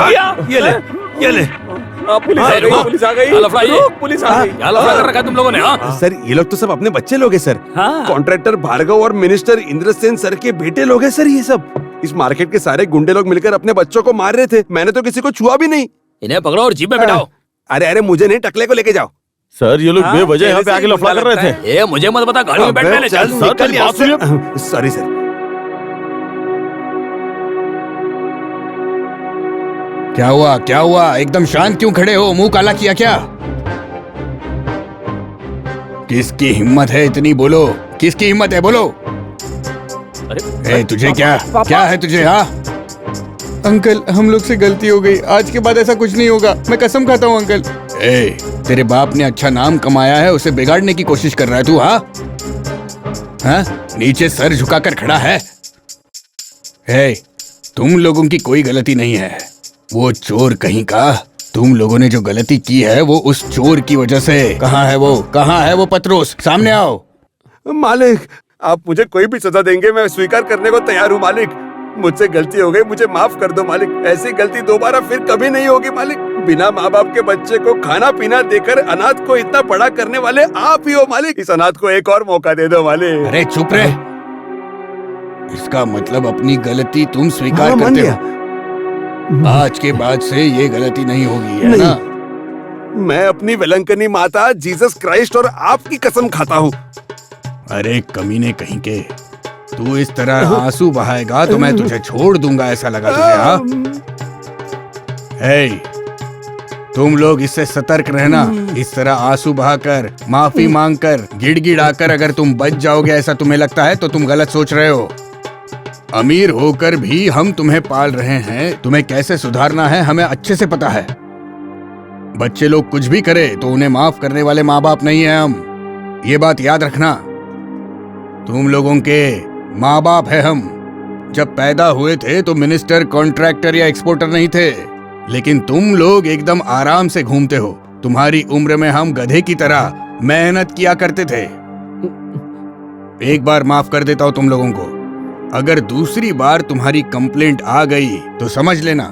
ये ले, ये ले। पुलिस आ गई, पुलिस आ गई, पुलिस आ गई। क्या लफड़ा कर रखा है तुम लोगों ने? हाँ सर, ये लोग तो सब अपने बच्चे लोग हैं सर। हाँ। कॉन्ट्रैक्टर भार्गव और मिनिस्टर इंद्रसेन सर के बेटे लोग हैं सर ये सब। इस मार्केट के सारे गुंडे लोग मिलकर अपने बच्चों को मार रहे थे। मैंने तो किसी को छुआ भी नहीं। इन्हें पकड़ो और जीप में बिठाओ। अरे अरे, मुझे नहीं, टकले को लेके जाओ। सर ये लोग बेवजह यहाँ पे आके लफड़ा कर रहे थे। ए मुझे मत बता, गाड़ी में बैठ पहले। चल चल निकल यहाँ से। Sorry sir. क्या हुआ, क्या हुआ? एकदम शांत क्यों खड़े हो? मुंह काला किया क्या? किसकी हिम्मत है इतनी? बोलो, किसकी हिम्मत है? बोलो। अरे तुझे क्या है तुझे? हाँ अंकल, हम लोग से गलती हो गई। आज के बाद ऐसा कुछ नहीं होगा, मैं कसम खाता हूँ अंकल। तेरे बाप ने अच्छा नाम कमाया है, उसे बिगाड़ने की कोशिश कर रहा है तू? हाँ, नीचे सर झुकाकर खड़ा है। तुम लोगों की कोई गलती नहीं है। वो चोर कहीं का, तुम लोगों ने जो गलती की है वो उस चोर की वजह से। कहाँ है वो? कहाँ है वो पत्रोस? सामने आओ। मालिक, आप मुझे कोई भी सजा देंगे, मैं स्वीकार करने को तैयार हूँ मालिक। मुझसे गलती हो गई, मुझे माफ कर दो मालिक। ऐसी गलती दोबारा फिर कभी नहीं होगी मालिक। बिना माँ बाप के बच्चे को खाना पीना देकर अनाथ को इतना बड़ा करने वाले आप ही हो मालिक। इस अनाथ को एक और मौका दे दो मालिक। अरे चुप रहे। इसका मतलब अपनी गलती तुम स्वीकार करते हो। आज के बाद से ये गलती नहीं होगी, है ना? मैं अपनी वेलंकनी माता जीसस क्राइस्ट और आपकी कसम खाता हूँ। अरे कमीने कहीं के, तू इस तरह आंसू बहाएगा तो मैं तुझे छोड़ दूंगा, ऐसा लगा तुझे? हाँ, तुम लोग इससे सतर्क रहना। इस तरह आंसू बहाकर, माफी मांगकर, गिड़गिड़ाकर अगर तुम बच जाओगे, ऐसा तुम्हें लगता है तो तुम गलत सोच रहे हो। अमीर होकर भी हम तुम्हें पाल रहे हैं, तुम्हें कैसे सुधारना है हमें अच्छे से पता है। बच्चे लोग कुछ भी करे तो उन्हें माफ करने वाले माँ बाप नहीं है हम, ये बात याद रखना। तुम लोगों के माँ बाप है हम। जब पैदा हुए थे तो मिनिस्टर, कॉन्ट्रैक्टर या एक्सपोर्टर नहीं थे, लेकिन तुम लोग एकदम आराम से घूमते हो। तुम्हारी उम्र में हम गधे की तरह मेहनत किया करते थे। एक बार माफ कर देता हूं तुम लोगों को, अगर दूसरी बार तुम्हारी कंप्लेंट आ गई तो समझ लेना।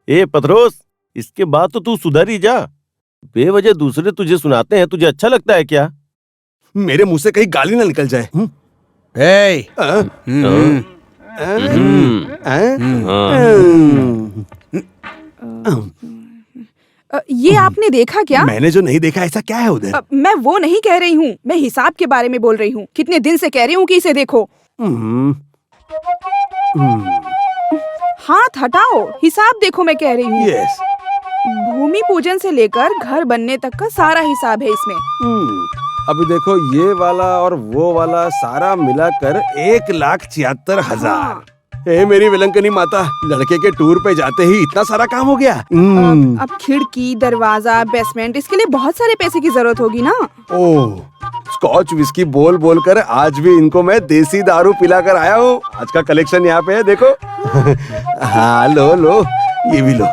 ए पत्रोस, इसके बाद तो तू सुधर ही जा। बेवजह दूसरे तुझे सुनाते हैं, तुझे अच्छा लगता है क्या? मेरे मुंह से कहीं गाली ना निकल जाए। ये आपने देखा क्या? मैंने जो नहीं देखा, ऐसा क्या है उधर? मैं वो नहीं कह रही हूँ, मैं हिसाब के बारे में बोल रही हूँ। कितने दिन से कह रही हूँ कि इसे देखो। हाथ हटाओ, हिसाब देखो, मैं कह रही हूँ। यस। भूमि पूजन से लेकर घर बनने तक का सारा हिसाब है इसमें। अभी देखो, ये वाला और वो वाला सारा मिलाकर 1,76,000। ए मेरी विलंकनी माता, लड़के के टूर पे जाते ही इतना सारा काम हो गया। अब खिड़की, दरवाजा, बेसमेंट, इसके लिए बहुत सारे पैसे की जरूरत होगी ना। ओह, स्कॉच विस्की बोल बोल कर आज भी इनको मैं देसी दारू पिला कर आया हूँ। आज का कलेक्शन यहाँ पे है, देखो। हाँ, लो लो, ये भी लो।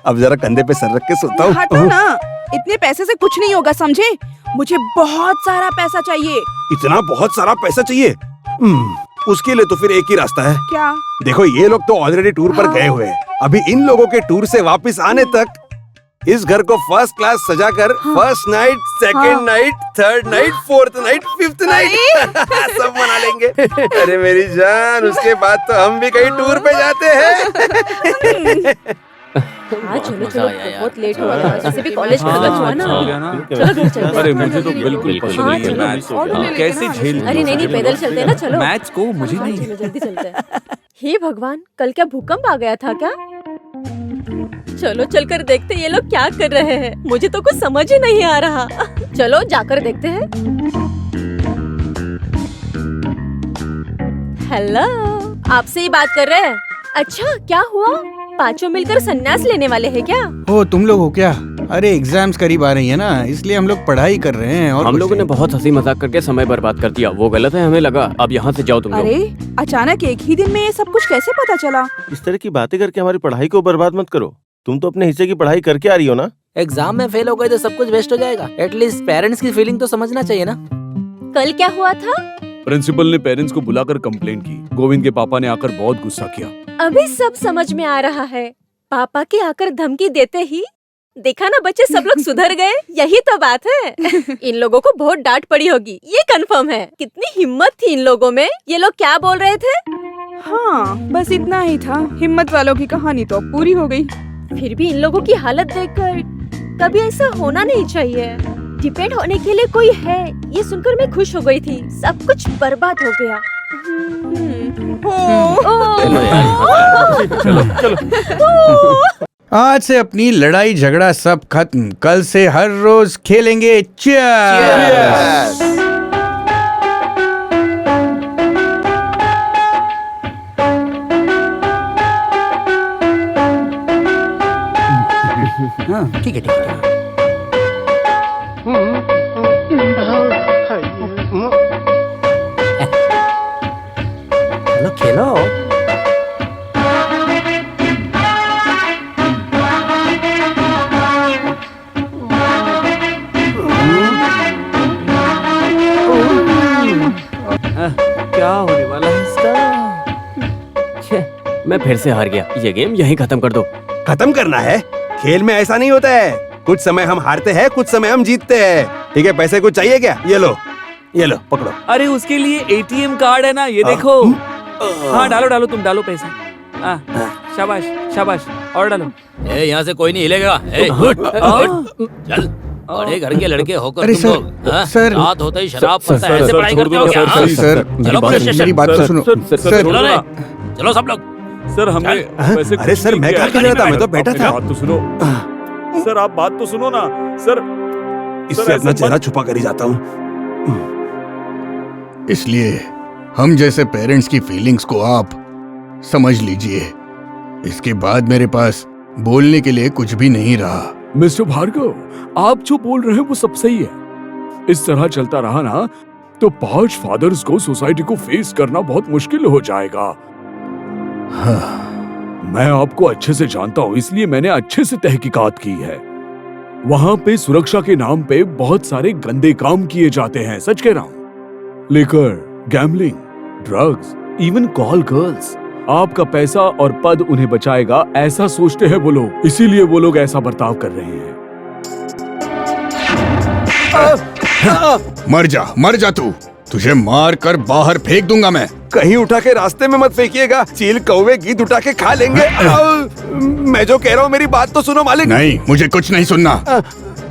अब जरा कंधे पे सर रख के सोता हूँ। हटो ना, इतने पैसे से कुछ नहीं होगा, समझे? मुझे बहुत सारा पैसा चाहिए। इतना बहुत सारा पैसा चाहिए? उसके लिए तो फिर एक ही रास्ता है। क्या? देखो, ये लोग तो ऑलरेडी टूर पर गए हुए हैं। अभी इन लोगों के टूर से वापस आने तक इस घर को फर्स्ट क्लास सजाकर first night, second night, third night, fourth night, fifth night सब मना लेंगे। अरे मेरी जान, उसके बाद तो हम भी कहीं टूर पे जाते हैं। हाँ चलो चलो, बहुत लेट हो गया। वैसे भी कॉलेज का लंच हुआ ना। चलो घर चलते हैं। अरे मुझे तो बिल्कुल पसंद नहीं है मैच। कैसे झेल? अरे नहीं पैदल चलते हैं ना, चलो। मैच को मुझे नहीं। चलो जल्दी चलते हैं। हे भगवान, कल क्या भूकंप आ गया था क्या? चलो चलकर देखते ये लोग क्या कर रहे हैं। मुझे तो कुछ समझ ही नहीं आ रहा। चलो जाकर देखते हैं। हेलो, आपसे ही बात कर रहे हैं? अच्छा, क्या हुआ? पांचों मिलकर संन्यास लेने वाले हैं क्या? ओ, तुम लोग हो क्या? अरे एग्जाम्स करीब आ रही है ना, इसलिए हम लोग पढ़ाई कर रहे हैं। और हम लोगों ने बहुत हंसी मजाक करके समय बर्बाद कर दिया, वो गलत है, हमें लगा। अब यहाँ से जाओ तुम लोग। अरे अचानक एक ही दिन में ये सब कुछ कैसे पता चला? इस तरह की बातें करके हमारी पढ़ाई को बर्बाद मत करो। तुम तो अपने हिस्से की पढ़ाई करके आ रही हो ना। एग्जाम में फेल हो गए तो सब कुछ वेस्ट हो जाएगा। एटलीस्ट पेरेंट्स की फीलिंग तो समझना चाहिए ना। कल क्या हुआ था? प्रिंसिपल ने पेरेंट्स को बुलाकर कंप्लेंट की। गोविंद के पापा ने आकर बहुत गुस्सा किया। अभी सब समझ में आ रहा है। पापा के आकर धमकी देते ही देखा ना बच्चे सब लोग सुधर गए। यही तो बात है। इन लोगों को बहुत डांट पड़ी होगी, ये कंफर्म है। कितनी हिम्मत थी इन लोगों में। ये लोग क्या बोल रहे थे? हाँ, बस इतना ही था। हिम्मत वालों की कहानी तो अब पूरी हो गई। फिर भी इन लोगों की हालत देखकर कभी ऐसा होना नहीं चाहिए। डिपेंड होने के लिए कोई है, ये सुनकर मैं खुश हो गई थी। सब कुछ बर्बाद हो गया। आज से अपनी लड़ाई झगड़ा सब खत्म। कल से हर रोज खेलेंगे चेस। ठीक है ठीक है। चलो खेलो। क्या होने वाला है इसका? मैं फिर से हार गया। ये गेम यहीं खत्म कर दो। खत्म करना है? खेल में ऐसा नहीं होता है। कुछ समय हम हारते हैं, कुछ समय हम जीतते हैं। ठीक है, पैसे कुछ चाहिए क्या? ये लो पकड़ो। अरे उसके लिए एटीएम कार्ड है ना, ये देखो। हाँ डालो तुम डालो पैसा। शाबाश शाबाश, और डालो। यहाँ से कोई नहीं हिलेगा। चल, बड़े घर के लड़के होकर अरे तुम सर, लोग सर, रात होते ही शराब पीते सर, ऐसे सर, पढ़ाई छोड़ करते दो हो ना, क्या? सर, हाँ? सर, चलो पुलिस स्टेशन। मेरी बात तो सुनो। चलो चलो सब लोग। सर हमने वैसे अरे सर, मैं कहाँ के था? मैं तो बैठा था। बात तो सुनो सर, आप बात तो सुनो ना सर। इससे अपना चेहरा छुपा कर ही जाता हूँ। इसलिए हम जैसे पेरेंट्स की फीलिंग्स को आप समझ लीजिए। इसके बाद मेरे पास बोलने के लिए कुछ भी नहीं रहा। मिस्टर भार्गव, आप जो बोल रहे हैं वो सब सही है। इस तरह चलता रहा ना तो 5 फादर्स को सोसाइटी को फेस करना बहुत मुश्किल हो जाएगा। मैं आपको अच्छे से जानता हूँ, इसलिए मैंने अच्छे से तहकीकात की है। वहाँ पे सुरक्षा के नाम पे बहुत सारे गंदे काम किए जाते हैं। सच कह रहा हूँ। Liquor, gambling, drugs, even call girls. आपका पैसा और पद उन्हें बचाएगा, ऐसा सोचते हैं वो लोग। इसीलिए वो लोग ऐसा बर्ताव कर रहे हैं। मर जा तू। तुझे मार कर बाहर फेंक दूंगा मैं। कहीं उठा के रास्ते में मत फेंकिएगा। चील कौवे गीत उठा के खा लेंगे। मैं जो कह रहा हूँ मेरी बात तो सुनो मालिक। नहीं, मुझे कुछ नहीं सुनना।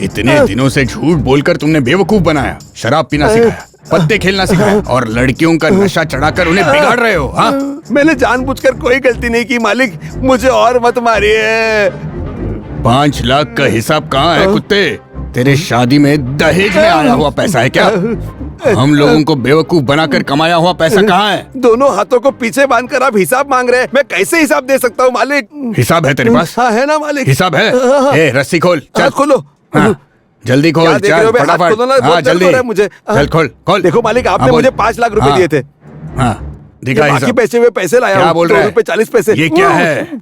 इतने दिनों से झूठ बोलकर तुमने बेवकूफ बनाया, शराब पीना सिखाया, पत्ते खेलना सिखाया और लड़कियों का नशा चढ़ाकर उन्हें बिगाड़ रहे हो। हाँ, मैंने जानबूझकर कोई गलती नहीं की मालिक, मुझे और मत मारिए। 5 लाख का हिसाब कहाँ है कुत्ते? तेरे शादी में दहेज में आया हुआ पैसा है क्या? हम लोगों को बेवकूफ बनाकर कमाया हुआ पैसा कहाँ है? दोनों हाथों को पीछे बांधकर आप हिसाब मांग रहे हैं। मैं कैसे हिसाब दे सकता हूँ मालिक? हिसाब है तेरे पास? हाँ है ना मालिक। हिसाब है? ए, रस्सी खोल, चल खोलो। हाँ, जल्दी खोल, क्या देख रहे चल हो बे? हाथ फटाफट। खोलो ना, हाँ, बहुत दर्द जल्दी हो रहा है मुझे। चल, खोल खोल। देखो मालिक, आपने हाँ, मुझे बोल। 5 लाख रुपए हाँ, दिए थे। हाँ, दिखा बाकी हिसाब। पैसे हुए पैसे लाया क्या हूँ। बोल रहा है? 2 रुपए 40 पैसे। ये क्या है?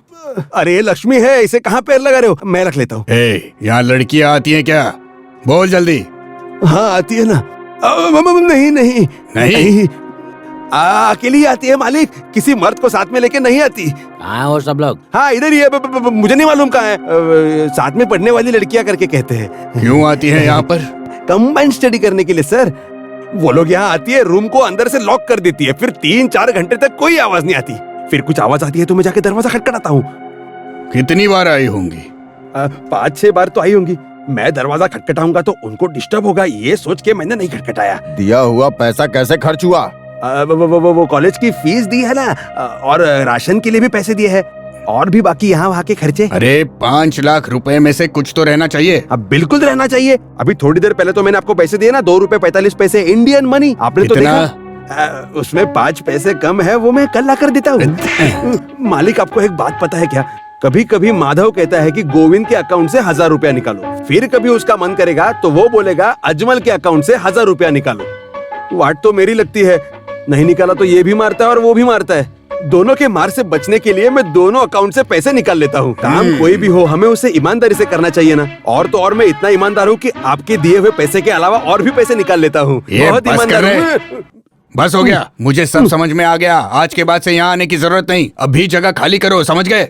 अरे ये लक्ष्मी है, इसे कहाँ पैर लगा रहे हो? मैं रख लेता हूँ। ए, यहाँ लड़कियाँ आती हैं क्या? बोल जल्दी। हाँ आती है ना। नहीं नहीं नहीं? अकेली आती है मालिक, किसी मर्द को साथ में लेके नहीं आती। कहाँ हो सब लोग? हाँ इधर ही है। मुझे नहीं मालूम कहाँ है। साथ में पढ़ने वाली लड़कियां करके कहते हैं। क्यों आती है यहाँ पर? कंबाइंड स्टडी करने के लिए सर। वो लोग यहाँ आती है, रूम को अंदर से लॉक कर देती है, फिर 3-4 घंटे तक कोई आवाज नहीं आती। फिर कुछ आवाज आती है तो मैं जाके दरवाजा खटखटाता हूँ। कितनी बार आई होंगी? 5-6 बार तो आई होंगी। मैं दरवाजा खटखटाऊंगा तो उनको डिस्टर्ब होगा, ये सोच के मैंने नहीं खटखटाया। दिया हुआ पैसा कैसे खर्च हुआ? वो कॉलेज की फीस दी है ना, और राशन के लिए भी पैसे दिए हैं, और भी बाकी यहाँ वहाँ के खर्चे। अरे 5 लाख रुपए में से कुछ तो रहना चाहिए। अब बिल्कुल रहना चाहिए। अभी थोड़ी देर पहले तो मैंने आपको पैसे दिए ना, 2 रुपए 45 पैसे इंडियन मनी। आपने तो देखा उसमें 5 पैसे कम है, वो मैं कल ला कर देता हूँ। मालिक आपको एक बात पता है क्या? कभी कभी माधव कहता है कि गोविंद के अकाउंट से 1000 रुपया निकालो, फिर कभी उसका मन करेगा तो वो बोलेगा अजमल के अकाउंट से 1000 रुपया निकालो। वाट तो मेरी लगती है, नहीं निकाला तो ये भी मारता है और वो भी मारता है। दोनों के मार से बचने के लिए मैं दोनों अकाउंट से पैसे निकाल लेता हूँ। काम कोई भी हो, हमें उसे ईमानदारी से करना चाहिए ना। और तो और मैं इतना ईमानदार हूँ कि आपके दिए हुए पैसे के अलावा और भी पैसे निकाल लेता हूँ। बहुत ईमानदार हूँ। बस हो गया, मुझे सब समझ में आ गया। आज के बाद से यहाँ आने की जरूरत नहीं। अभी जगह खाली करो, समझ गए?